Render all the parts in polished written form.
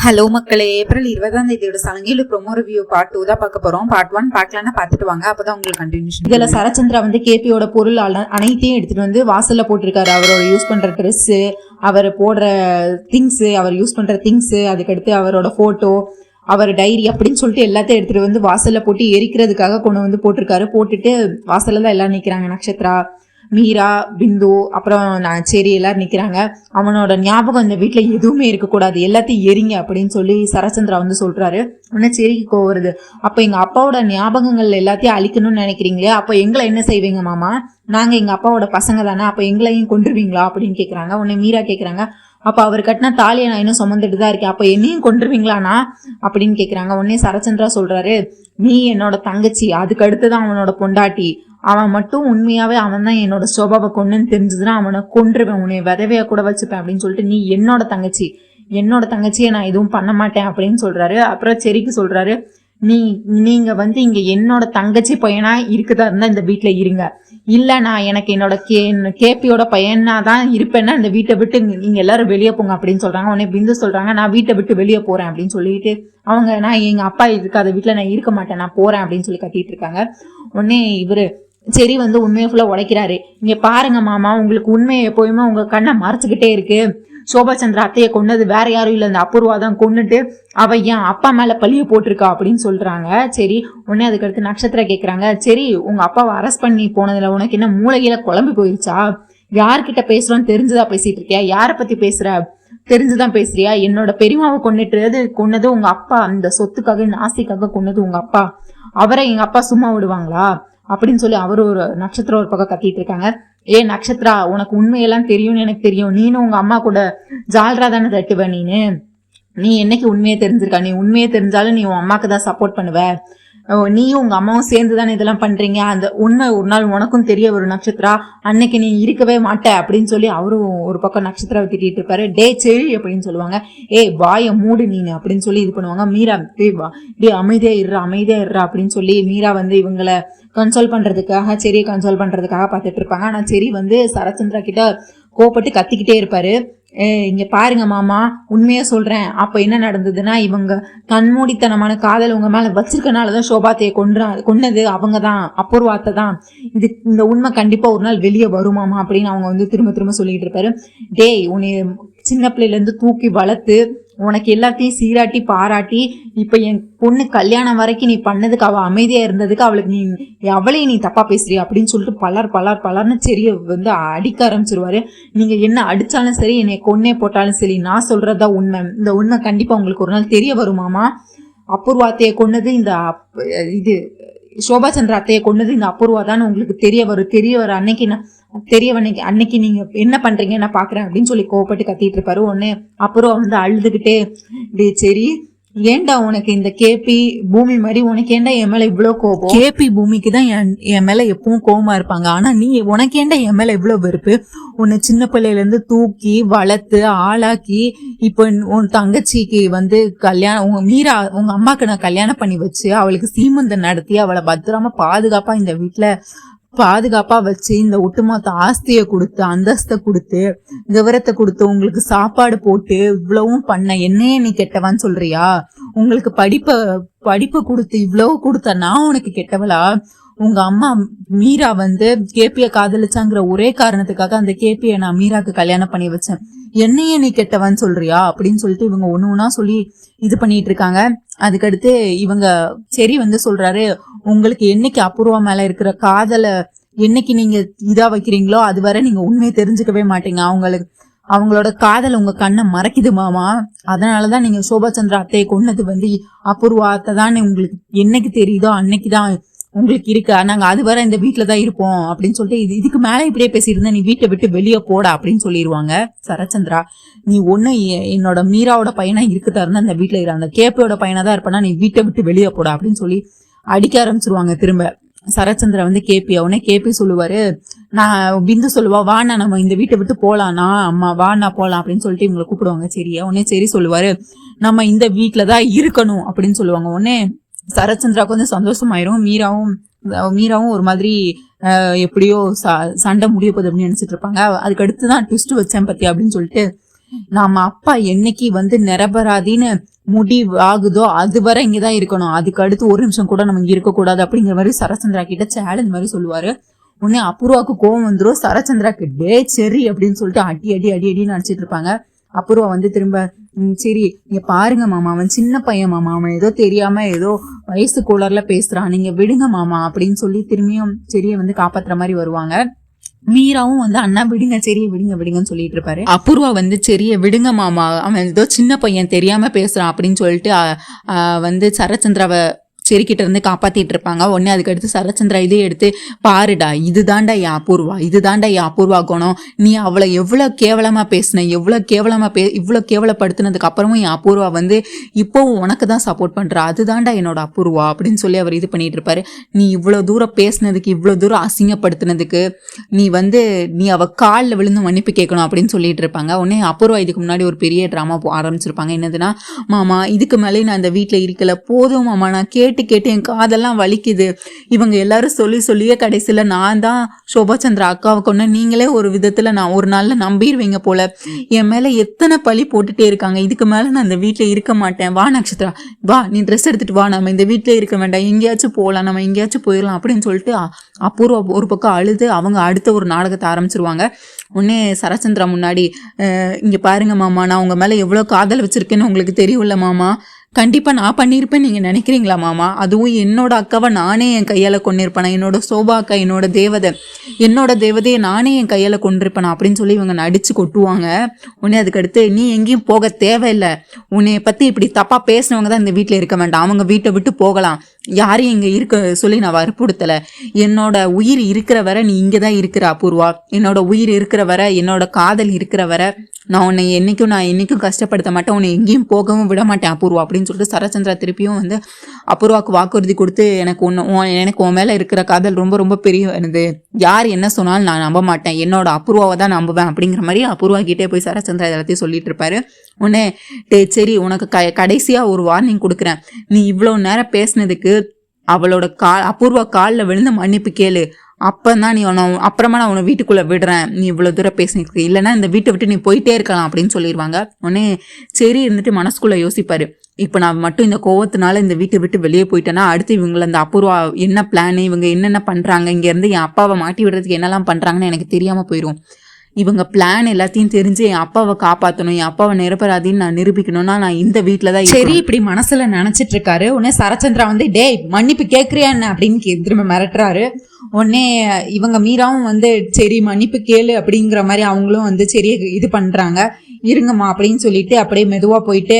Hello மக்களே, April 20 சலங்கையில promo review part 2 தான் பார்க்க போறோம். பார்ட் 1 பார்க்கலாம்னா பார்த்துட்டு வாங்க, அப்பதான் உங்களுக்கு கண்டினியூஷன். இதுல சரச்சந்திரா கேபியோட பொருள் அனைத்தையும் எடுத்துட்டு வாசல்ல போட்டிருக்காரு. அவரோட யூஸ் பண்ற ட்ரெஸ், அவர் போடுற திங்ஸ், அவர் யூஸ் பண்ற திங்ஸ், அதுக்கடுத்து அவரோட போட்டோ, அவர் டைரி அப்படின்னு சொல்லிட்டு எல்லாத்தையும் எடுத்துட்டு வாசல்ல போட்டு எரிக்கிறதுக்காக கொண்டு போட்டிருக்காரு. போட்டுட்டு வாசல்ல தான் எல்லாம் நிக்கிறாங்க. நட்சத்திரா, மீரா, பிந்து, அப்புறம் சரி எல்லாரும் நிக்கிறாங்க. அவனோட ஞாபகம் இந்த வீட்டுல எதுவுமே இருக்கக்கூடாது, எல்லாத்தையும் எரிங்க அப்படின்னு சொல்லி சரச்சந்திரா சொல்றாரு. உடனே சரிக்கு கோவருது. அப்ப எங்க அப்பாவோட ஞாபகங்கள் எல்லாத்தையும் அழிக்கணும்னு நினைக்கிறீங்களே, அப்ப எங்களை என்ன செய்வீங்க மாமா? நாங்க எங்க அப்பாவோட பசங்க தானே, அப்ப எங்களையும் கொண்டுருவீங்களா அப்படின்னு கேக்குறாங்க. உடனே மீரா கேக்குறாங்க, அப்ப அவர் கட்டினா தாலியை நான் இன்னும் சுமந்துட்டு தான் இருக்கேன், அப்ப என்னையும் கொண்டுருவீங்களாண்ணா அப்படின்னு கேக்குறாங்க. உடனே சரச்சந்திரா சொல்றாரு, நீ என்னோட தங்கச்சி, அதுக்கு அடுத்துதான் அவனோட பொண்டாட்டி. அவன் மட்டும் உண்மையாவே அவன் தான் என்னோட சோபாவை கொண்டுன்னு தெரிஞ்சதுன்னா அவனை கொன்றுவேன், உன்னை விதவையா கூட வச்சுப்பேன் அப்படின்னு சொல்லிட்டு, நீ என்னோட தங்கச்சியை நான் எதுவும் பண்ண மாட்டேன் அப்படின்னு சொல்றாரு. அப்புறம் சரிக்கு சொல்றாரு, நீங்க இங்க என்னோட தங்கச்சி பையனா இருக்குதா இருந்தா இந்த வீட்டுல இருங்க, இல்ல நான் எனக்கு என்னோட கேபியோட பையனா தான் இருப்பேன்னா இந்த வீட்டை விட்டு நீங்க எல்லாரும் வெளியே போங்க அப்படின்னு சொல்றாங்க. உடனே பிந்து சொல்றாங்க, நான் வீட்டை விட்டு வெளியே போறேன் அப்படின்னு சொல்லிட்டு நான் எங்க அப்பா இருக்காத வீட்டுல நான் இருக்க மாட்டேன், நான் போறேன் அப்படின்னு சொல்லி கட்டிட்டு இருக்காங்க. உடனே இவரு சரி உண்மையை ஃபுல்லா உடைக்கிறாரு. இங்க பாருங்க மாமா, உங்களுக்கு உண்மையை எப்போயுமே உங்க கண்ணை மறைச்சுக்கிட்டே இருக்கு. சோபா சந்திரா அத்தையை கொன்னது வேற யாரும் இல்ல, இந்த அபூர்வா தான் கொன்னுட்டு அவ என் அப்பா மேல பழிய போட்டிருக்கா அப்படின்னு சொல்றாங்க. சரி, உடனே அதுக்கடுத்து நட்சத்திரம் கேக்குறாங்க, சரி உங்க அப்பாவை அரெஸ்ட் பண்ணி போனதுல உனக்கு என்ன மூளையில குழம்பு போயிருச்சா? யார்கிட்ட பேசுறோன்னு தெரிஞ்சுதான் பேசிட்டு இருக்கியா? யார பத்தி பேசுற தெரிஞ்சுதான் பேசுறியா? என்னோட பெரியமாவை கொன்னது உங்க அப்பா, அந்த சொத்துக்காக இந்த ஆசைக்காக கொன்னது உங்க அப்பா. அவரை எங்க அப்பா சும்மா விடுவாங்களா அப்படின்னு சொல்லி அவரு ஒரு நட்சத்திரம் ஒரு பக்கம் கத்திட்டு இருக்காங்க. நட்சத்திரா, உனக்கு உண்மையெல்லாம் தெரியும்னு எனக்கு தெரியும், நீனும் உங்க அம்மா கூட ஜால்ரா தானே தட்டுவ, நீ என்னைக்கு உண்மையை தெரிஞ்சிருக்கா? நீ உண்மையை தெரிஞ்சாலும் நீ உன் அம்மாக்கு தான் சப்போர்ட் பண்ணுவ, நீயும் உங்க அம்மாவும் சேர்ந்து தானே இதெல்லாம் பண்றீங்க, அந்த உண்மை ஒரு நாள் உனக்கும் தெரிய ஒரு நட்சத்திரா, அன்னைக்கு நீ இருக்கவே மாட்ட அப்படின்னு சொல்லி அவரும் ஒரு பக்கம் நட்சத்திரம் திட்டிட்டு இருப்பாரு. டே செழி அப்படின்னு சொல்லுவாங்க. வாய மூடு நீனு அப்படின்னு சொல்லி இது பண்ணுவாங்க. மீரா அமைதியா இருறா அப்படின்னு சொல்லி மீரா இவங்களை கன்சோல் பண்றதுக்காக, சரியை கன்சோல் பண்றதுக்காக பார்த்துட்டு இருப்பாங்க. ஆனா சரி சரச்சந்திரா கிட்ட கோபப்பட்டு கத்திக்கிட்டே இருப்பாரு. இங்க பாருங்க மாமா, உண்மையா சொல்றேன், அப்ப என்ன நடந்ததுன்னா இவங்க கண்மூடித்தனமான காதல் உங்க மேல வச்சிருக்கனாலதான் சோபாத்தையை கொன்னது அவங்கதான், அபூர்வாத்தை தான். இந்த உண்மை கண்டிப்பா ஒரு நாள் வெளியே வருமாமா அப்படின்னு அவங்க திரும்ப திரும்ப சொல்லிட்டு இருப்பாரு. உன்னை சின்ன பிள்ளையில இருந்து தூக்கி வளர்த்து உனக்கு எல்லாத்தையும் சீராட்டி பாராட்டி இப்ப என் பொண்ணு கல்யாணம் வரைக்கும் நீ பண்ணதுக்கு, அவ அமைதியா இருந்ததுக்கு அவளுக்கு அவளையும் நீ தப்பா பேசுறிய அப்படின்னு சொல்லிட்டு பலர்னு சரிய அடிக்க ஆரம்பிச்சிருவாரு. நீங்க என்ன அடிச்சாலும் சரி, என்னை கொன்னே போட்டாலும் சரி, நான் சொல்றதா உண்மை, இந்த உண்மை கண்டிப்பா உங்களுக்கு ஒரு நாள் தெரிய வருமாமா. அபூர்வாத்தையை கொன்னது இது சோபா சந்திரா அத்தையை கொன்னது இந்த அபூர்வா தான் உங்களுக்கு தெரிய வரும் அன்னைக்கு நீங்க என்ன பண்றீங்க நான் பாக்குறேன் அப்படின்னு சொல்லி கோவப்பட்டு கத்திட்டு இருப்பாரு. உடனே அபூர்வா அழுதுகிட்டே, சரி ஏண்டா உனக்கு இந்த கேபி பூமி மாதிரி உனக்கு ஏண்டா என் மேல இவ்வளவு கோபம்? கேபி பூமிக்கு தான் என் மேல எப்பவும் கோபமா இருப்பாங்க, ஆனா நீ உனக்கு ஏண்டா என் மேல இவ்வளவு வெறுப்பு? உன்னை சின்ன பிள்ளையில இருந்து தூக்கி வளர்த்து ஆளாக்கி இப்ப உன் தங்கச்சிக்கு கல்யாணம், மீரா உங்க அம்மாக்கு நான் கல்யாணம் பண்ணி வச்சு அவளுக்கு சீமந்தம் நடத்தி அவளை பத்திரமா பாதுகாப்பா இந்த வீட்டுல பாதுகாப்பா வச்சு இந்த ஒட்டுமொத்த ஆஸ்தியை கொடுத்து, அந்தஸ்தை கொடுத்து, கௌரவத்தை கொடுத்து, உங்களுக்கு சாப்பாடு போட்டு இவ்வளவும் பண்ண என்னையே நீ கெட்டவான்னு சொல்றியா? உங்களுக்கு படிப்பை கொடுத்து இவ்வளவு கொடுத்த நான் உனக்கு கெட்டவளா? உங்க அம்மா மீரா கேபிய காதலிச்சாங்கிற ஒரே காரணத்துக்காக அந்த கேபிய நான் மீராக்கு கல்யாணம் பண்ணி வச்சேன், என்னையே நீ கெட்டவான்னு சொல்றியா அப்படின்னு சொல்லிட்டு இவங்க ஒண்ணு சொல்லி இது பண்ணிட்டு இருக்காங்க. அதுக்கடுத்து இவங்க சரி சொல்றாரு, உங்களுக்கு என்னைக்கு அபூர்வா மேல இருக்கிற காதலை என்னைக்கு நீங்க இதா வைக்கிறீங்களோ அது வரை நீங்க உண்மையை தெரிஞ்சுக்கவே மாட்டீங்க. அவங்களோட காதல் உங்க கண்ணை மறைக்குது மாமா, அதனாலதான் நீங்க சோபா சந்திரா அத்தையை கொன்னது அபூர்வா அத்தை தான் உங்களுக்கு என்னைக்கு தெரியுதோ அன்னைக்குதான் உங்களுக்கு இருக்கு, நாங்க அது வரை இந்த வீட்டுலதான் இருப்போம் அப்படின்னு சொல்லிட்டு இதுக்கு மேல இப்படியே பேசியிருந்தா நீ வீட்டை விட்டு வெளியே போட அப்படின்னு சொல்லிடுவாங்க. சரச்சந்திரா, நீ ஒண்ணு என்னோட மீராவோட பையனா இருக்குதா இருந்தா இந்த வீட்டுல இரு, அந்த கேபியோட பையனா தான் இருப்பா, நீ வீட்டை விட்டு வெளியே போட அப்படின்னு சொல்லி அடிக்க ஆரம்பிச்சிருவாங்க திரும்ப. சரச்சந்திரா கேபி அவனே கேபி சொல்லுவாரு, நான் பிந்து சொல்லுவா, வாண்ணா நம்ம இந்த வீட்டை விட்டு போலாம்னா, அம்மா வாண்ணா போலாம் அப்படின்னு சொல்லிட்டு இவங்களை கூப்பிடுவாங்க. சரியா உடனே சரி சொல்லுவாரு, நம்ம இந்த வீட்டுலதான் இருக்கணும் அப்படின்னு சொல்லுவாங்க. உடனே சரச்சந்திராவுக்கு சந்தோஷமாயிரும். மீராவும் ஒரு மாதிரி எப்படியோ சண்டை முடிய போகுது அப்படின்னு நினைச்சிட்டு இருப்பாங்க. அதுக்கு அடுத்துதான் ட்விஸ்ட் வச்சேன் பத்தி அப்படின்னு சொல்லிட்டு நாம அப்பா என்னைக்கு வந்து நிரபராதின்னு முடிவு ஆகுதோ அது வரை இங்கதான் இருக்கணும், அதுக்கு அடுத்து ஒரு நிமிஷம் கூட நம்ம இங்க இருக்கக்கூடாது அப்படிங்கிற மாதிரி சரச்சந்திரா கிட்ட சேலஞ்ச் மாதிரி சொல்லுவாரு. உடனே அபூர்வாவுக்கு கோவம் வந்துடும். சரச்சந்திராக்கு டே சரி அப்படின்னு சொல்லிட்டு அடி அடி அடி அடின்னு அடிச்சிட்டு இருப்பாங்க. அபூர்வா வந்து திரும்ப சரி நீங்க பாருங்க மாமா, அவன் சின்ன பையன் மாமா, அவன் ஏதோ தெரியாம ஏதோ வயசு கோளாறுல பேசுறான், நீங்க விடுங்க மாமா அப்படின்னு சொல்லி திரும்பியும் செரியை வந்து காப்பாத்துற மாதிரி வருவாங்க. மீராவும் வந்து அண்ணா விடுங்க செரியை விடுங்க விடுங்கன்னு சொல்லிட்டு இருப்பாரு. அபூர்வா வந்து செரியை விடுங்க மாமா, அவன் ஏதோ சின்ன பையன் தெரியாம பேசுறான் அப்படின்னு சொல்லிட்டு வந்து சரச்சந்திராவை செரிக்கிட்ட இருந்து காப்பாத்திட்டு இருப்பாங்க. உடனே அதுக்கடுத்து சரச்சந்திரா இதே எடுத்து பாருடா, இதுதாண்டா என் அபூர்வா, இதுதாண்டா என் அபூர்வா குணம், நீ அவளை எவ்வளவு கேவலமா பேசின, எவ்வளவு கேவலமா இவ்வளவு கேவலப்படுத்தினதுக்கு அப்புறமும் என் அபூர்வா வந்து இப்போவும் உனக்கு தான் சப்போர்ட் பண்றா, அதுதாண்டா என்னோட அபூர்வா அப்படின்னு சொல்லி அவர் இது பண்ணிட்டு இருப்பாரு. நீ இவ்வளவு தூரம் பேசினதுக்கு, இவ்வளவு தூரம் அசிங்கப்படுத்தினதுக்கு நீ அவ காலில் விழுந்து மன்னிப்பு கேட்கணும் அப்படின்னு சொல்லிட்டு இருப்பாங்க. உடனே அபூர்வா இதுக்கு முன்னாடி ஒரு பெரிய டிராமா ஆரம்பிச்சிருப்பாங்க. என்னதுன்னா, மாமா இதுக்கு மேலே நான் அந்த வீட்டுல இருக்கல, போதும் மாமா, நான் கேட்டு என் காதெல்லாம் வலிக்குது, இவங்க எல்லாரும் சொல்லியே கடைசியில நான் தான் சோபாச்சந்திரா அக்காவை கொண்டு, நீங்களே ஒரு விதத்துல நான் ஒரு நாள்ல நம்பிடுவீங்க போல, என் மேல எத்தனை பழி போட்டுட்டே இருக்காங்க, இதுக்கு மேல நான் இந்த வீட்டுல இருக்க மாட்டேன், வா நட்சத்திரா வா, நீ ட்ரெஸ் எடுத்துட்டு வா, நம்ம இந்த வீட்டுல இருக்க வேண்டாம், எங்கேயாச்சும் போகலாம், நம்ம எங்கேயாச்சும் போயிடலாம் அப்படின்னு சொல்லிட்டு அபூர்வா ஒரு பக்கம் அழுது அவங்க அடுத்த ஒரு நாடகத்தை ஆரம்பிச்சிருவாங்க. உடனே சரச்சந்திரா முன்னாடி இங்க பாருங்க மாமா, நான் உங்க மேல எவ்வளவு காதல் வச்சிருக்கேன்னு உங்களுக்கு தெரியும்ல மாமா, கண்டிப்பா நான் பண்ணியிருப்பேன் நீங்க நினைக்கிறீங்களா மாமா, அதுவும் என்னோட அக்காவை நானே என் கையால கொண்டிருப்பேன், என்னோட சோபா அக்கா என்னோட தேவதையை நானே என் கையால கொண்டிருப்பேன் அப்படின்னு சொல்லி இவங்க நடிச்சு கொட்டுவாங்க. உடனே அதுக்கடுத்து நீ எங்கேயும் போக தேவையில்லை, உன்னை பத்தி இப்படி தப்பா பேசினவங்க தான் இந்த வீட்டுல இருக்க வேண்டாம், அவங்க வீட்டை விட்டு போகலாம், யாரையும் இங்க இருக்க சொல்லி நான் வற்புறுத்தல, என்னோட உயிர் இருக்கிற வரை நீ இங்கதான் இருக்கிற அபூர்வா, என்னோட உயிர் இருக்கிற வரை, என்னோட காதல் இருக்கிற வரை நான் உன்னை என்னைக்கும் கஷ்டப்படுத்த மாட்டேன், உன்னை எங்கேயும் போகவும் விட மாட்டேன் அபூர்வா அப்படின்னு சொல்லிட்டு சரச்சந்திரா திருப்பியும் வந்து அபூர்வாக்கு வாக்குறுதி கொடுத்து, எனக்கு உன் மேல இருக்கிற காதல் ரொம்ப ரொம்ப பெரியது, யார் என்ன சொன்னாலும் நான் நம்ப மாட்டேன், என்னோட அபூர்வாவை தான் நம்புவேன் அப்படிங்கிற மாதிரி அபூர்வா கிட்டே போய் சரச்சந்திரா எல்லாத்தையும் சொல்லிட்டு இருப்பாரு. உடனே சரி உனக்கு கடைசியா ஒரு வார்னிங் கொடுக்குறேன், நீ இவ்வளவு நேரம் பேசினதுக்கு அவளோட அபூர்வா காலில் விழுந்து மன்னிப்பு கேளு, அப்பதான் நீ அப்புறமா நான் உன்னை வீட்டுக்குள்ள விடுறேன், நீ இவ்வளவு தூரம் பேசினதுக்கு, இல்லைன்னா இந்த வீட்டை விட்டு நீ போயிட்டே இருக்கலாம் அப்படின்னு சொல்லிடுவாங்க. உடனே சரி இருந்துட்டு மனசுக்குள்ள யோசிப்பாரு, இப்ப நான் மட்டும் இந்த கோவத்தினால இந்த வீட்டை விட்டு வெளியே போயிட்டேன்னா அடுத்து இவங்களை அந்த அபூர்வா என்ன பிளான், இவங்க என்னென்ன பண்றாங்க, இங்க இருந்து என் அப்பாவை மாட்டி விடுறதுக்கு என்னெல்லாம் பண்றாங்கன்னு எனக்கு தெரியாம போயிடும், இவங்க பிளான் எல்லாத்தையும் தெரிஞ்சு என் அப்பாவை காப்பாற்றணும், என் அப்பாவை நிரபராதின்னு நான் நிரூபிக்கணும்னா நான் இந்த வீட்டில் தான் சரி இப்படி மனசுல நினைச்சிட்டு இருக்காரு. உடனே சரச்சந்திரா வந்து டேய் மன்னிப்பு கேட்குறியா என்ன அப்படின்னு திரும்ப மிரட்டுறாரு. உடனே இவங்க மீராவும் வந்து சரி மன்னிப்பு கேளு அப்படிங்கிற மாதிரி அவங்களும் வந்து சரி இது பண்றாங்க, இருங்கம்மா அப்படின்னு சொல்லிட்டு அப்படியே மெதுவா போயிட்டு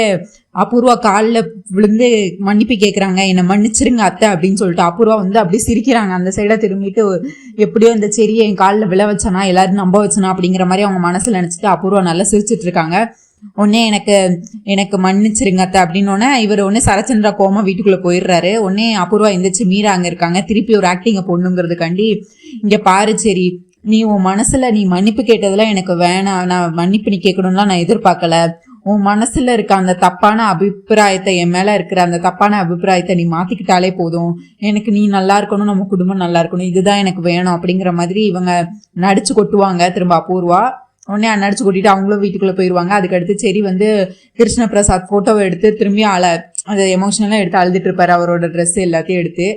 அபூர்வா காலில் விழுந்து மன்னிப்பு கேட்குறாங்க, என்னை மன்னிச்சிருங்க அத்தை அப்படின்னு சொல்லிட்டு அபூர்வா வந்து அப்படியே சிரிக்கிறாங்க. அந்த சைடை திரும்பிட்டு எப்படியோ இந்த செடியை என் காலில் விழ வச்சனா எல்லாரும் நம்ப வச்சனா அப்படிங்கிற மாதிரி அவங்க மனசுல நினைச்சிட்டு அபூர்வா நல்லா சிரிச்சிட்டு இருக்காங்க. உடனே எனக்கு மன்னிச்சிருங்க அத்தை அப்படின்னோடனே இவர் ஒன்னே சரச்சந்திரா கோமா வீட்டுக்குள்ள போயிடுறாரு. உடனே அபூர்வா எந்திரிச்சு மீரா அங்க இருக்காங்க, திருப்பி ஒரு ஆக்டிங்க பொண்ணுங்கிறதுக்காண்டி இங்க பாரு சரி நீ உன் மனசுல நீ மன்னிப்பு கேட்டதெல்லாம் எனக்கு வேணாம், நான் மன்னிப்பு நீ கேட்கணும்லாம் நான் எதிர்பார்க்கல, உன் மனசுல இருக்க அந்த தப்பான அபிப்பிராயத்தை, என் மேல இருக்கிற அந்த தப்பான அபிப்பிராயத்தை நீ மாத்திக்கிட்டாலே போதும், எனக்கு நீ நல்லா இருக்கணும், நம்ம குடும்பம் நல்லா இருக்கணும், இதுதான் எனக்கு வேணும் அப்படிங்கிற மாதிரி இவங்க நடிச்சு கொட்டுவாங்க திரும்ப அபூர்வா. உடனே நடிச்சு கொட்டிட்டு அவங்களும் வீட்டுக்குள்ள போயிடுவாங்க. அதுக்கடுத்து சரி வந்து கிருஷ்ண பிரசாத் போட்டோவை எடுத்து திரும்பி அதை எமோஷனலா எடுத்து அழுதுட்டு இருப்பாரு, அவரோட ட்ரெஸ் எல்லாத்தையும் எடுத்து.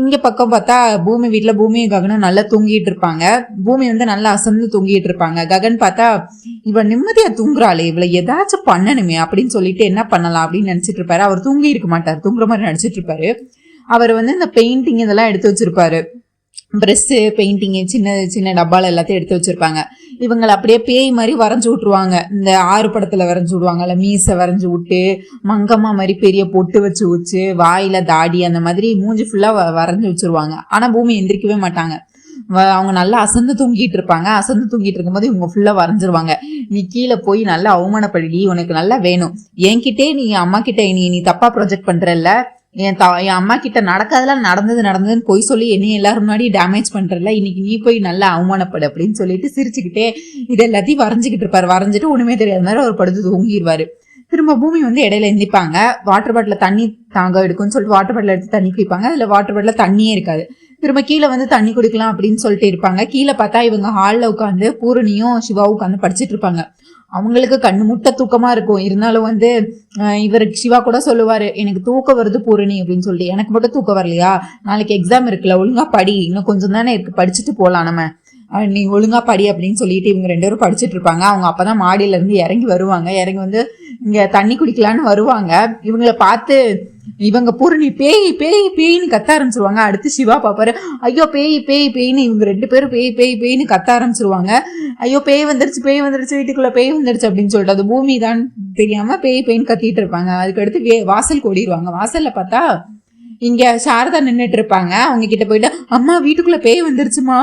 இங்க பக்கம் பார்த்தா பூமி வீட்டுல பூமியும் ககனும் நல்லா தூங்கிட்டு இருப்பாங்க. பூமி வந்து நல்லா அசந்து தூங்கிட்டு இருப்பாங்க. ககன் பார்த்தா இவன் நிம்மதியா தூங்குறாளே, இவளை ஏதாச்சும் பண்ணணுமே அப்படின்னு சொல்லிட்டு என்ன பண்ணலாம் அப்படின்னு நினைச்சிட்டு இருப்பாரு. அவர் தூங்கி இருக்க மாட்டார், தூங்குற மாதிரி நடிச்சிட்டு இருப்பாரு. அவர் வந்து இந்த பெயிண்டிங் இதெல்லாம் எடுத்து வச்சிருப்பாரு, ப்ரெஷ்ஷு பெயிண்டிங்கு சின்ன சின்ன டப்பால எல்லாத்தையும் எடுத்து வச்சிருப்பாங்க. இவங்களை அப்படியே பேய் மாதிரி வரைஞ்சி விட்டுருவாங்க. இந்த 6 படத்துல வரைஞ்சி விடுவாங்கல்ல, மீசை வரைஞ்சி விட்டு மங்கம்மா மாதிரி பெரிய பொட்டு வச்சு வாயில தாடி அந்த மாதிரி மூஞ்சி ஃபுல்லா வரைஞ்சி வச்சிருவாங்க. ஆனா பூமி எந்திரிக்கவே மாட்டாங்க, அவங்க நல்லா அசந்து தூங்கிட்டு இருப்பாங்க. அசந்து தூங்கிட்டு இருக்கும்போது இவங்க ஃபுல்லா வரைஞ்சிருவாங்க. நீ கீழே போய் நல்லா அவமானப்படி, உனக்கு நல்லா வேணும், என்கிட்டே நீ அம்மா கிட்ட நீ தப்பா ப்ரொஜெக்ட் பண்றல்ல, என் அம்மா கிட்ட நடக்காதெல்லாம் நடந்ததுன்னு பொய் சொல்லி என்னையும் எல்லாரும் முன்னாடி டேமேஜ் பண்றல, இன்னைக்கு நீ போய் நல்லா அவமானப்படு அப்படின்னு சொல்லிட்டு சிரிச்சுக்கிட்டே இது எல்லாத்தையும் வரைஞ்சிக்கிட்டு இருப்பாரு. வரைஞ்சிட்டு ஒண்ணுமே தெரியாத மாதிரி அவர் படுத்து தூங்கிடுவாரு. திரும்ப பூமி வந்து இடையில எந்திப்பாங்க. வாட்டர் பாட்டில் தண்ணி தாங்க எடுக்கும்னு சொல்லிட்டு வாட்டர் பாட்டில் எடுத்து தண்ணி குடிப்பாங்க. அதுல வாட்டர் பாட்டில் தண்ணியே இருக்காது. திரும்ப கீழே வந்து தண்ணி குடிக்கலாம் அப்படின்னு சொல்லிட்டு இருப்பாங்க. கீழே பார்த்தா இவங்க ஹாலில் உட்காந்து பூரணியும் சிவாவும் உட்காந்து படிச்சுட்டு இருப்பாங்க. அவங்களுக்கு கண்ணு முட்டை தூக்கமா இருக்கும். இருந்தாலும் வந்து இவர் சிவா கூட சொல்லுவாரு, எனக்கு தூக்கம் வருது பூரணி அப்படின்னு சொல்லிட்டு. எனக்கு மட்டும் தூக்கம் வரலையா, நாளைக்கு எக்ஸாம் இருக்குல்ல, ஒழுங்கா படி, இன்னும் கொஞ்சம் தானே இருக்கு, படிச்சுட்டு போலாம் நம்ம, நீ ஒழுங்கா படி அப்படின்னு சொல்லிட்டு இவங்க 2 பேரும் படிச்சுட்டு இருப்பாங்க. அவங்க அப்பதான் மாடியில இருந்து இறங்கி வருவாங்க. இறங்கி வந்து இங்க தண்ணி குடிக்கலான்னு வருவாங்க. இவங்களை பார்த்து இவங்க பூரணி பேய் பேய் பேய்னு கத்த ஆரம்பிச்சிருவாங்க. அடுத்து சிவா பாப்பாரு, ஐயோ பேய் பேய் பேய்னு இவங்க 2 பேரும் பேய் பேய் பேய்னு கத்த ஆரம்பிச்சிருவாங்க. ஐயோ பேய் வந்துருச்சு வீட்டுக்குள்ள பேய் வந்துருச்சு அப்படின்னு சொல்லிட்டு அது பூமி தான் தெரியாம பேய் பேய்னு கத்திட்டு இருப்பாங்க. அதுக்கடுத்து வாசல் ஓடிடுவாங்க. வாசல்ல பார்த்தா இங்க சாரதா நின்றுட்டு இருப்பாங்க. அவங்க கிட்ட போயிட்டு, அம்மா வீட்டுக்குள்ள பேய் வந்துருச்சுமா.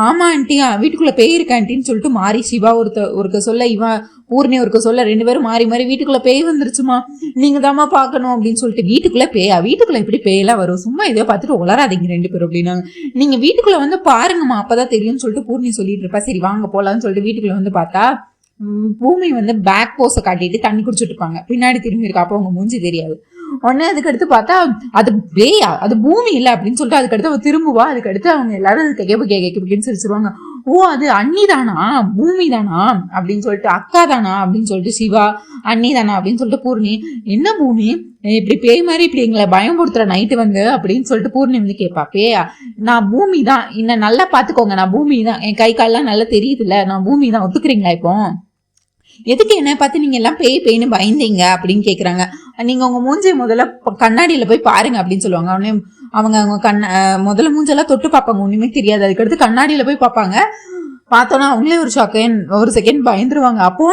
ஆமா ஆண்டியா, வீட்டுக்குள்ள பேய் இருக்கு ஆண்டின்னு சொல்லிட்டு மாறி சிவா ஒருக்க சொல்ல, இவன் பூர்ணி ஒருக்க சொல்ல, 2 பேரும் மாறி மாறி வீட்டுக்குள்ள பேய் வந்துருச்சுமா, நீங்க தாமா பாக்கணும் அப்படின்னு சொல்லிட்டு. வீட்டுக்குள்ள பேயா? வீட்டுக்குள்ள எப்படி பேயெல்லாம் வரும், சும்மா இதோ பார்த்துட்டு உளராதீங்க 2 பேரும் அப்படின்னாங்க. நீங்க வீட்டுக்குள்ள வந்து பாருங்கம்மா, அப்பதான் தெரியும்னு சொல்லிட்டு பூர்ணி சொல்லிட்டு இருப்பா. சரி வாங்க போலான்னு சொல்லிட்டு வீட்டுக்குள்ள வந்து பார்த்தா பூமி வந்து பேக் போஸை காட்டிட்டு தண்ணி குடிச்சிட்டு இருப்பாங்க. பின்னாடி திரும்பி இருக்கா. அப்போ அவங்க மூஞ்சி தெரியாது. உடனே அதுக்கடுத்து பார்த்தா அது பேயா, அது பூமி இல்லை அப்படின்னு சொல்லிட்டு அதுக்கடுத்து அவ திரும்புவா. அதுக்கடுத்து அவங்க எல்லாரும் கேட்கன்னு சிரிச்சிருவாங்க. ஓ அது அண்ணி தானா, பூமி தானா அப்படின்னு சொல்லிட்டு, அக்கா தானா அப்படின்னு சொல்லிட்டு சிவா, அண்ணி தானா அப்படின்னு சொல்லிட்டு பூர்ணி, என்ன பூமி இப்படி பேய் மாதிரி இப்படி எங்களை பயம்படுத்துற நைட்டு வந்து அப்படின்னு சொல்லிட்டு பூர்ணி வந்து கேட்பா. பேயா? நான் பூமி தான், இன்னும் நல்லா பாத்துக்கோங்க, நான் பூமி தான், என் கை கால்லாம் நல்லா தெரியுது இல்ல, நான் பூமி தான், ஒத்துக்கிறீங்களா? இப்போ எதுக்கு என்ன பார்த்து நீங்க எல்லாம் பேய் பேய்னு பயந்தீங்க அப்படின்னு கேக்குறாங்க. நீங்க உங்க மூஞ்சி முதல்ல கண்ணாடியில போய் பாருங்க அப்படின்னு சொல்லுவாங்க. உடனே அவங்க முதல்ல மூஞ்செல்லாம் தொட்டு பார்ப்பாங்க, ஒண்ணுமே தெரியாது. அதுக்கடுத்து கண்ணாடியில போய் பார்ப்பாங்க. பார்த்தோன்னா அவங்களே ஒரு செகண்ட் பயந்துருவாங்க. அப்போ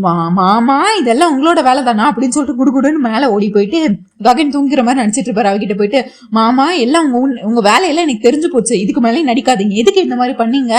மாமா இதெல்லாம் உங்களோட வேலை தானா அப்படின்னு சொல்லிட்டு குடுகுடுன்னு மேல ஓடி போயிட்டு ககன் தூங்குற மாதிரி நடிச்சிட்டு இருப்பாரு. அவகிட்ட போயிட்டு, மாமா எல்லாம் உங்க வேலையெல்லாம் எனக்கு தெரிஞ்சு போச்சு, இதுக்கு மேலே நடிக்காதீங்க, எதுக்கு இந்த மாதிரி பண்ணீங்க,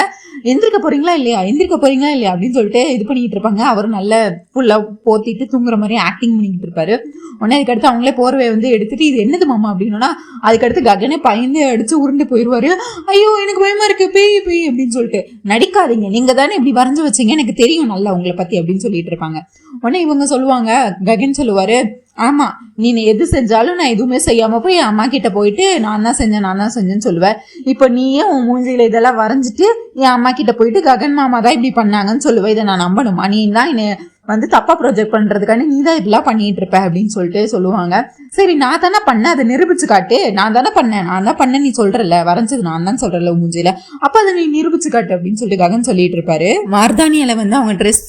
எந்திரிக்க போறீங்களா இல்லையா அப்படின்னு சொல்லிட்டு இது பண்ணிட்டு இருப்பாங்க. அவரும் நல்ல ஃபுல்லா போத்திட்டு தூங்குற மாதிரி ஆக்டிங் பண்ணிக்கிட்டு இருப்பாரு. உடனே அதுக்கடுத்து அவங்களே போர்வை வந்து எடுத்துட்டு, இது என்னது மாமா அப்படின்னா, அதுக்கடுத்து ககனே பயந்து அடிச்சு உருண்டு போயிடுவாரு. ஐயோ எனக்கு பயமா இருக்கு, பேய் பேய் அப்படின்னு சொல்லிட்டு. நடிக்காதீங்க, நீங்க தானே இப்படி வரைஞ்சு வச்சீங்க, எனக்கு தெரியும் நல்லா உங்களை பத்தி அப்படின்னு சொல்லிட்டு இருப்பாங்க. உடனே இவங்க சொல்லுவாங்க, ககன் சொல்லுவாரு, ஆமா நீ எது செஞ்சாலும் நான் எதுவுமே செய்யாம போய் என் அம்மா கிட்ட போயிட்டு நான் தான் செஞ்சேன்னு சொல்லுவேன். இப்ப நீயே உன் மூஞ்சியில இதெல்லாம் வரைஞ்சிட்டு என் அம்மா கிட்ட போயிட்டு ககன் மாமா தான் இப்படி பண்ணாங்கன்னு சொல்லுவேன். இதை நான் நம்பணுமா? நீ தான் என்ன வந்து தப்பா ப்ரொஜெக்ட் பண்றதுக்கான நீ தான் இதெல்லாம் பண்ணிட்டு இருப்ப அப்படின்னு சொல்லிட்டு சொல்லுவாங்க. சரி நான் தானே பண்ணேன், அதை நிரூபிச்சு காட்டு, நான் தான் பண்ணேன் நீ சொல்றல, வரைஞ்சது நான் தான் சொல்றல மூஞ்சில, அப்ப அதை நீ நிரூபிச்சு காட்டு அப்படின்னு சொல்லிட்டு ககன் சொல்லிட்டு இருப்பாரு. மருதானியில வந்து அவங்க ட்ரெஸ்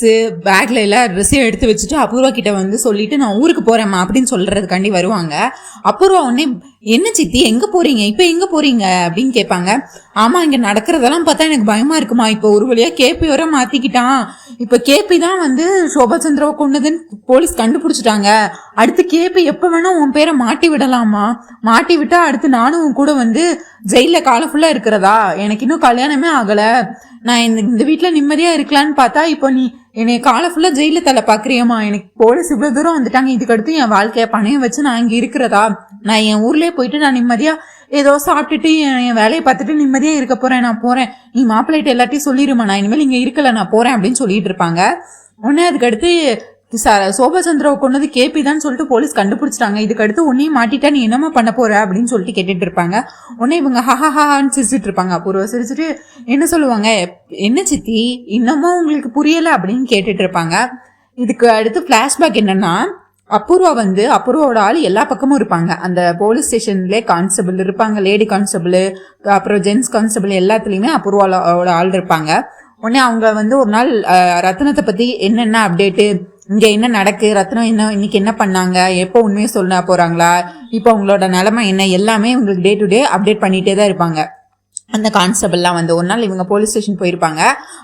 பேக்ல எல்லாம் ட்ரெஸ்ஸையும் எடுத்து வச்சுட்டு அபூர்வா கிட்ட வந்து சொல்லிட்டு நான் ஊருக்கு போறேம்மா அப்படின்னு சொல்றதுக்காண்டி வருவாங்க. அபூர்வா உடனே, என்ன சித்தி எங்க போறீங்க, இப்ப எங்க போறீங்க அப்படின்னு கேட்பாங்க. ஆமா இங்க நடக்கிறதெல்லாம் பார்த்தா எனக்கு பயமா இருக்குமா, இப்ப ஒரு வழியா கேபி வர மாத்திக்கிட்டான், இப்ப கேபி தான் வந்து சோபா சந்திரவை கொண்டதுன்னு போலீஸ் கண்டுபிடிச்சிட்டாங்க, அடுத்து கேபி எப்ப வேணா உன் பேரை மாட்டி விடலாமா, மாட்டி விட்டா அடுத்து நானும் உன் கூட வந்து ஜெயில காலம் ஃபுல்லா இருக்கிறதா, எனக்கு இன்னும் கல்யாணமே ஆகல, நான் இந்த வீட்டுல நிம்மதியா இருக்கலான்னு பார்த்தா இப்போ நீ என்னை காலை ஃபுல்லா ஜெயில தலை பாக்குறியம்மா, எனக்கு போலீஸ் இவ்வளவு தூரம் வந்துட்டாங்க, இதுக்கடுத்து என் வாழ்க்கைய பணையம் வச்சு நான் இங்க இருக்கிறதா, நான் என் ஊர்லயே போயிட்டு நான் நிம்மதியா ஏதோ சாப்பிட்டுட்டு என் வேலையை பார்த்துட்டு நிம்மதியா இருக்க போறேன், நான் போறேன், நீ மாப்பிள்ளைகிட்ட எல்லாத்தையும் சொல்லிடுமா, நான் இனிமேல் இங்க இருக்கல, நான் போறேன் அப்படின்னு சொல்லிட்டு இருப்பாங்க. உடனே அதுக்கடுத்து சோபா சந்திரவை கொண்டது கேபி தான் சொல்லிட்டு போலீஸ் கண்டுபிடிச்சிட்டாங்க, இதுக்கடுத்து உன்னையும் மாட்டிட்டா நீ என்னமா பண்ண போற அப்படின்னு சொல்லிட்டு கேட்டுட்டு இருப்பாங்க. உடனே இவங்க ஹஹான்னு சிரிச்சிட்டு இருப்பாங்க. அபூர்வா சிரிச்சுட்டு என்ன சொல்லுவாங்க, என்ன சித்தி இன்னமும் உங்களுக்கு புரியல அப்படின்னு கேட்டுட்டு இருப்பாங்க. இதுக்கு அடுத்து பிளாஷ்பேக் என்னன்னா, அபூர்வாவோட ஆள் எல்லா பக்கமும் இருப்பாங்க. அந்த போலீஸ் ஸ்டேஷன்லேயே கான்ஸ்டபிள் இருப்பாங்க, லேடி கான்ஸ்டபிள், அப்புறம் ஜென்ஸ் கான்ஸ்டபிள், எல்லாத்துலேயுமே அபூர்வாவோட ஆள் இருப்பாங்க. உடனே அவங்க வந்து ஒரு நாள் ரத்னத்தை பத்தி என்னென்ன அப்டேட்டு, இங்க என்ன நடக்கு, ரத்னம் இன்னைக்கு என்ன பண்ணாங்க, எப்போ உண்மையை சொல்ல போறாங்களா, இப்போ அவங்களோட நிலைமை என்ன, எல்லாமே உங்களுக்கு டே டு டே அப்டேட் பண்ணிட்டே தான் இருப்பாங்க. அந்த கான்ஸ்டபிள்லாம் வந்து ஒரு நாள் இவங்க போலீஸ் ஸ்டேஷன் போயிருப்பாங்க.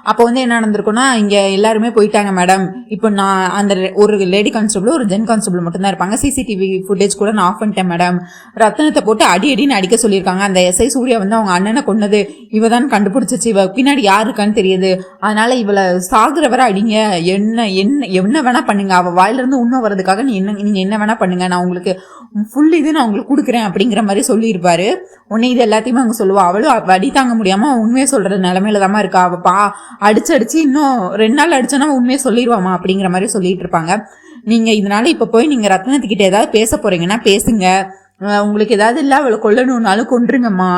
அப்போ வந்து என்ன நடந்திருக்குன்னா, இங்கே எல்லாருமே போயிட்டாங்க மேடம், இப்போ நான் அந்த ஒரு லேடி கான்ஸ்டபிள் ஒரு ஜென் கான்ஸ்டபிள் மட்டும்தான் இருப்பாங்க, சிசிடிவி ஃபுட்டேஜ் கூட நான் ஆஃப் பண்ணிட்டேன் மேடம், ரத்தனத்தை போட்டு அடின்னு அடிக்க சொல்லியிருக்காங்க, அந்த எஸ்ஐ சூர்யா வந்து அவங்க அண்ணனை கொன்னது இவ தான் கண்டுபிடிச்சிச்சு, இவ பின்னாடி யாரு இருக்கான்னு தெரியுது, அதனால இவளை சாகுற வரை அடிங்க, என்ன வேணா பண்ணுங்க, அவள் வாயிலிருந்து உண்மை வர்றதுக்காக நீங்க என்ன வேணா பண்ணுங்க, நான் உங்களுக்கு ஃபுல் இது நான் உங்களுக்கு கொடுக்குறேன் அப்படிங்கிற மாதிரி சொல்லியிருப்பாரு. உடனே இது எல்லாத்தையுமே அவங்க சொல்லுவா, அவளும் வடி தாங்க முடியாம உண்மையை சொல்ற நிலைமையில தான் இருக்கா, அவ அடிச்சு இன்னும் 2 நாள் அடிச்சோன்னா உண்மையை சொல்லிடுவாமா அப்படிங்கிற மாதிரி சொல்லிட்டு இருப்பாங்க. நீங்க இதனால இப்ப போய் நீங்க ரத்னத்துக்கிட்ட ஏதாவது பேச போறீங்கன்னா பேசுங்க, உங்களுக்கு ஏதாவது இல்லை அவளை கொல்லணும்னாலும் கொன்றுங்கம்மா,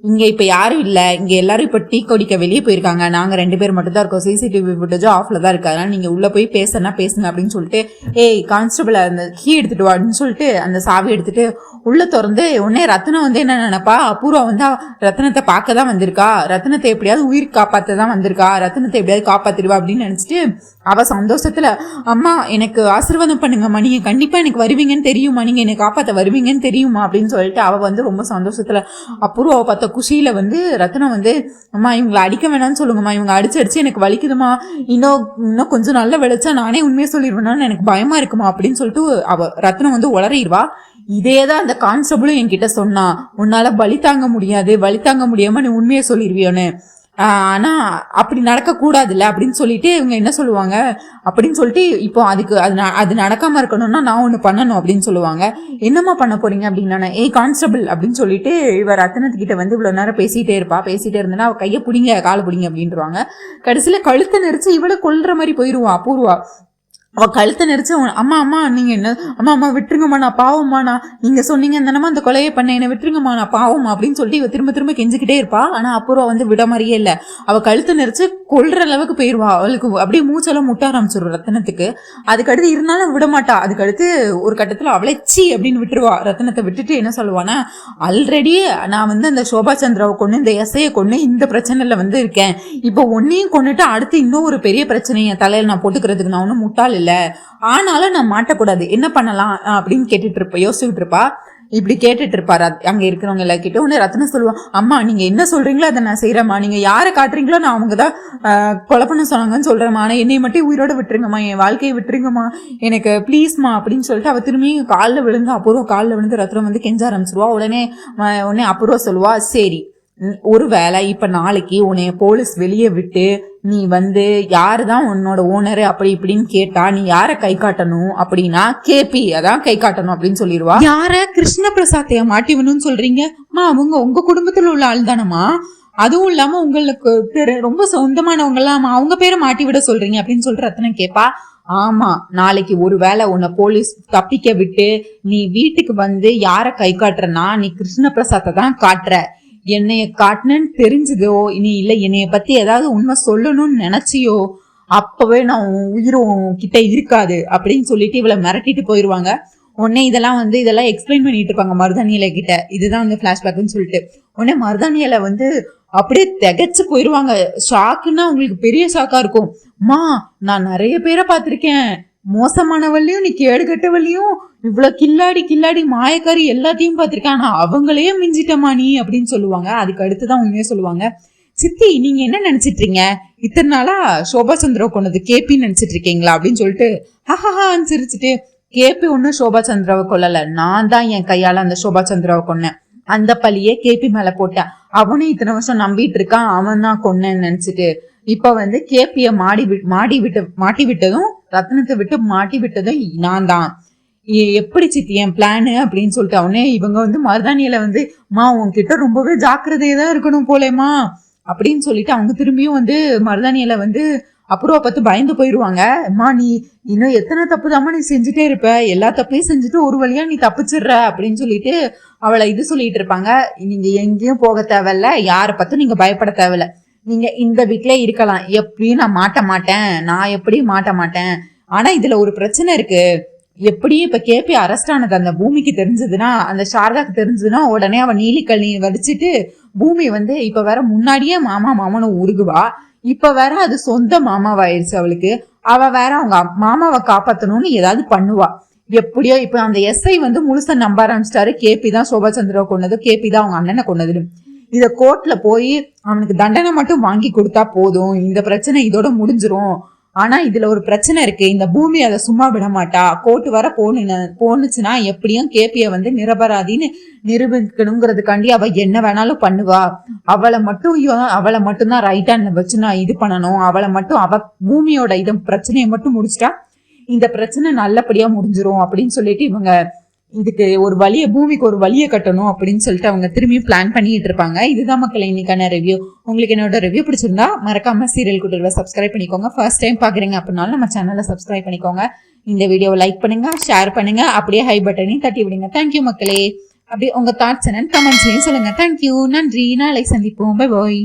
இங்க இப்ப யாரும் இல்ல, இங்க எல்லாரும் இப்ப டீ குடிக்க வெளியே போயிருக்காங்க, நாங்க 2 பேர் மட்டும் தான் இருக்கோம், சிசிடிவி ஃபுட்டேஜும் ஆஃப்ல தான் இருக்கு, அதனால நீங்க உள்ள போய் பேசுனா பேசுங்க அப்படின்னு சொல்லிட்டு, ஏய் கான்ஸ்டபிள் அந்த கீ எடுத்துட்டு வான்னு சொல்லிட்டு அந்த சாவி எடுத்துட்டு உள்ள திறந்து உடனே ரத்னம் வந்து என்ன நினைப்பா, அபூர்வா வந்து ரத்னத்தை பார்க்க தான் வந்திருக்கா, ரத்னத்தை எப்படியாவது உயிர் காப்பாத்த தான் வந்திருக்கா, ரத்னத்தை எப்படியாவது காப்பாத்திடுவா அப்படின்னு நினைச்சிட்டு அவ சந்தோஷத்துல, அம்மா எனக்கு ஆசீர்வாதம் பண்ணுங்கம்மா, நீங்க கண்டிப்பா எனக்கு வருவீங்கன்னு தெரியுமா, நீங்க என்னை காப்பாத்த வருவீங்கன்னு தெரியுமா அப்படின்னு சொல்லிட்டு அவ வந்து ரொம்ப சந்தோஷத்துல அபூர்வாவை பார்த்த குஷியில வந்து ரத்னம் வந்து, அம்மா இவங்களை அடிக்க வேணாம்னு சொல்லுங்கம்மா, இவங்க அடிச்சு எனக்கு வலிக்குதுமா, இன்னும் கொஞ்சம் நல்ல விளைச்சா நானே உண்மையை சொல்லிடுவேனான்னு எனக்கு பயமா இருக்குமா அப்படின்னு சொல்லிட்டு அவ ரத்னம் வந்து உளறிடுவா. இதேதான் அந்த கான்ஸ்டபிளும் என்கிட்ட சொன்னா, உன்னால வலி தாங்க முடியாம நீ உண்மையை சொல்லிடுவியோன்னு, ஆனா அப்படி நடக்க கூடாதுல்ல அப்படின்னு சொல்லிட்டு இவங்க என்ன சொல்லுவாங்க அப்படின்னு சொல்லிட்டு, இப்போ அதுக்கு அது நடக்காம இருக்கணும்னா நான் ஒண்ணு பண்ணணும் அப்படின்னு சொல்லுவாங்க. என்னம்மா பண்ண போறீங்க அப்படின்னா, ஏய் கான்ஸ்டபிள் அப்படின்னு சொல்லிட்டு இவர் ரத்னத்துக்கிட்ட வந்து இவ்வளவு நேரம் பேசிட்டே இருந்தேன்னா அவ கையை பிடிங்க காலை பிடிங்க அப்படின்ட்டுருவாங்க. கடைசியில கழுத்தை நெரிச்சு இவளை கொல்ற மாதிரி போயிருவா அபூர்வா. அவ கழுத்தை நெரிச்சு, அம்மா நீங்க என்ன அம்மா விட்டுருங்கம்மா, நான் பாவம்மா, நீங்க சொன்னீங்க தானம்மா அந்த கொலையை பண்ண, என்ன விட்டுருங்கம்மா, நான் பாவம் அப்படின்னு சொல்லிட்டு இவ திரும்ப கெஞ்சிக்கிட்டே இருப்பா. ஆனா அபூர்வா வந்து விட மாதிரியே இல்ல, அவ கழுத்தை நெரிச்சு கொல்ற அளவுக்கு போயிருவா. அவளுக்கு அப்படியே மூச்செல்லாம் முட்ட ஆரம்பிச்சிடும் ரத்னத்துக்கு. அதுக்கடுத்து இருந்தாலும் விட மாட்டா. அதுக்கடுத்து ஒரு கட்டத்துல அவளை சீ அப்படின்னு விட்டுருவா. ரத்னத்தை விட்டுட்டு என்ன சொல்லுவானா, ஆல்ரெடி நான் வந்து அந்த சோபா சந்திராவை கொண்டு இந்த எஸ்ஐயை கொண்டு இந்த பிரச்சனைல வந்து இருக்கேன், இப்போ ஒன்னையும் கொண்டுட்டு அடுத்து இன்னும் ஒரு பெரிய பிரச்சனையை தலையில நான் போட்டுக்கிறதுக்கு நான் ஒன்னும் முட்டாள் இல்ல, ஆனாலும் நான் மாட்டக்கூடாது, என்ன பண்ணலாம் அப்படின்னு யோசிச்சுட்டு இருப்பா. இப்படி கேட்டுட்டு இருப்பாரு அங்க இருக்கிறவங்க எல்லாம் கிட்ட. உடனே ரத்னம் சொல்லுவான், அம்மா நீங்க என்ன சொல்றீங்களோ அதை நான் செய்யறேம்மா, நீங்க யாரை காட்டுறீங்களோ நான் அவங்கதான் கொலை பண்ண சொன்னாங்கன்னு சொல்றேம்மா, ஆனா என்னை மட்டும் உயிரோட விட்டுருங்கம்மா, என் வாழ்க்கையை விட்டுருங்கம்மா, எனக்கு ப்ளீஸ்மா அப்படின்னு சொல்லிட்டு அவ திரும்பி காலில் விழுந்து அபூர்வம் காலில் விழுந்து ரத்னம் வந்து கெஞ்ச ஆரம்பிச்சிருவா. உடனே அபூர்வம் சொல்லுவா, சரி ஒரு வேளை இப்ப நாளைக்கு உன்னைய போலீஸ் வெளியே விட்டு நீ வந்து யாருதான் உன்னோட ஓனரு அப்படி இப்படின்னு கேட்டா நீ யார கை காட்டணும் அப்படின்னா கேபி அதான் கை காட்டணும் அப்படின்னு சொல்லிடுவா. யார? கிருஷ்ண பிரசாத்தைய மாட்டிவனும்னு சொல்றீங்க? அவங்க உங்க குடும்பத்துல உள்ள ஆள் தானம்மா, அதுவும் இல்லாம உங்களுக்கு ரொம்ப சொந்தமானவங்க எல்லாம் அவங்க பேரை மாட்டி விட சொல்றீங்க அப்படின்னு சொல்லிட்டு ரத்னம் கேப்பா. ஆமா, நாளைக்கு ஒரு வேளை உன்னை போலீஸ் தப்பிக்க விட்டு நீ வீட்டுக்கு வந்து யார கை காட்டுறனா நீ கிருஷ்ண பிரசாத்தை தான் காட்டுற, என்னைய காட்டுனன்னு தெரிஞ்சதோ இனி இல்ல என்னைய பத்தி ஏதாவது உண்மை சொல்லணும்னு நினைச்சியோ அப்பவே நான் உயிரும் கிட்ட இருக்காது அப்படின்னு சொல்லிட்டு இவளை மிரட்டிட்டு போயிருவாங்க. உடனே இதெல்லாம் எக்ஸ்பிளைன் பண்ணிட்டு இருப்பாங்க மருதானியலை கிட்ட, இதுதான் வந்து பிளாஷ்பேக்னு சொல்லிட்டு. உடனே மருதானியலை வந்து அப்படியே திகைச்சு போயிருவாங்க. ஷாக்குன்னா உங்களுக்கு பெரிய ஷாக்கா இருக்கும். நான் நிறைய பேரை பார்த்திருக்கேன், மோசமானவள்ளையும் நீ கேடு கட்டவள்ளையும் இவ்வளவு கில்லாடி மாயக்காரி எல்லாத்தையும் பார்த்திருக்கேன், ஆனா அவங்களையே மிஞ்சிட்டமா நீ அப்படின்னு சொல்லுவாங்க. அதுக்கு அடுத்துதான் உண்மையே சொல்லுவாங்க, சித்தி நீங்க என்ன நினைச்சிட்டு இத்தனை நாளா சோபா சந்திரா கொண்டது கேபின்னு நினைச்சிட்டு இருக்கீங்களா அப்படின்னு சொல்லிட்டு ஹஹான்னு சிரிச்சுட்டு, கேபி ஒன்னும் சோபா சந்திராவை கொல்லல, நான் தான் என் கையால அந்த சோபா சந்திராவை கொன்னேன், அந்த பழியே கேபி மேல போட்டேன், அவனும் இத்தனை வருஷம் நம்பிட்டு இருக்கான், அவன் தான் கொன்னேன்னு நினைச்சிட்டு இப்ப வந்து கேபிய மாட்டி விட்டதும் ரத்னத்தை விட்டு மாட்டி விட்டதும் நான் தான், எப்படி சித்தி என் பிளானு அப்படின்னு சொல்லிட்டு அவனே இவங்க வந்து மருதானியில வந்து உன்கிட்ட ரொம்பவே ஜாக்கிரதையா தான் இருக்கணும் போலேமா அப்படின்னு சொல்லிட்டு அவங்க திரும்பியும் வந்து மருதானியில வந்து அப்புறம் பார்த்து பயந்து போயிருவாங்க. நீ இன்னும் எத்தனை தப்பு தாமா நீ செஞ்சுட்டே இருப்ப, எல்லா தப்பையும் செஞ்சுட்டு ஒரு வழியா நீ தப்பிச்சிடுற அப்படின்னு சொல்லிட்டு அவளை இது சொல்லிட்டு இருப்பாங்க. நீங்க எங்கேயும் போக தேவையில்ல, யாரை பார்த்தும் நீங்க பயப்பட தேவையில்ல, நீங்க இந்த வீட்ல இருக்கலாம், எப்படியும் நான் மாட்ட மாட்டேன், ஆனா இதுல ஒரு பிரச்சனை இருக்கு, எப்படியும் இப்ப கேபி அரெஸ்ட் ஆனது அந்த பூமிக்கு தெரிஞ்சதுன்னா, அந்த சாரதாக்கு தெரிஞ்சதுன்னா உடனே அவன் நீலிக்கல் வடிச்சிட்டு பூமி வந்து இப்ப வேற முன்னாடியே மாமனு உருகுவா, இப்ப வேற அது சொந்த மாமாவாயிருச்சு அவளுக்கு, அவ வேற அவங்க மாமாவை காப்பாத்தணும்னு ஏதாவது பண்ணுவா. எப்படியோ இப்ப அந்த எஸ்ஐ வந்து முழுசா நம்ப ஆரம்பிச்சிட்டாரு, கேபி தான் சோபா சந்திராவை கொண்டது, கேபி தான் அவங்க அண்ணனை கொண்டது. இத கோர்ட்ல போய் அவனுக்கு தண்டனை மட்டும் வாங்கி கொடுத்தா போதும், இந்த பிரச்சனை இதோட முடிஞ்சிரும். ஆனா இதுல ஒரு பிரச்சனை இருக்கு, இந்த பூமி அதை சும்மா விட மாட்டா, கோர்ட்டு வர போனுச்சுன்னா எப்படியும் கேபிய வந்து நிரபராதின்னு நிரூபிக்கணுங்கிறதுக்காண்டி அவ என்ன வேணாலும் பண்ணுவா, அவளை மட்டும்தான் ரைட் ஹேண்ட்ல வச்சு நான் இது பண்ணணும், அவ பூமியோட இது பிரச்சனையை மட்டும் முடிச்சிட்டா இந்த பிரச்சனை நல்லபடியா முடிஞ்சிரும் அப்படின்னு சொல்லிட்டு இவங்க இதுக்கு ஒரு வழியை பூமிக்கு ஒரு வழியை கட்டணும் அப்படின்னு சொல்லிட்டு அவங்க திரும்பி பிளான் பண்ணிட்டு இருப்பாங்க. இதுதான் மக்கள் இன்னைக்கான ரிவ்யூ. உங்களுக்கு என்னோட ரிவ்யூ பிடிச்சிருந்தா மறக்காம சீரியல் குட்டர்ல சப்ஸ்கிரைப் பண்ணிக்கோங்க. ஃபர்ஸ்ட் டைம் பாக்குறீங்க அப்படின்னாலும் நம்ம சேனலை சப்ஸ்கிரைப் பண்ணிக்கோங்க. இந்த வீடியோவை லைக் பண்ணுங்க, ஷேர் பண்ணுங்க, அப்படியே ஹை பட்டனையும் தட்டி விடுங்க. தேங்க்யூ மக்களே. அப்படி உங்க தாட்ஸ் என்னன்னு கமெண்ட்ஸ்லயும் சொல்லுங்க. தேங்க்யூ, நன்றி, நாளை சந்திப்போம், பை பாய்.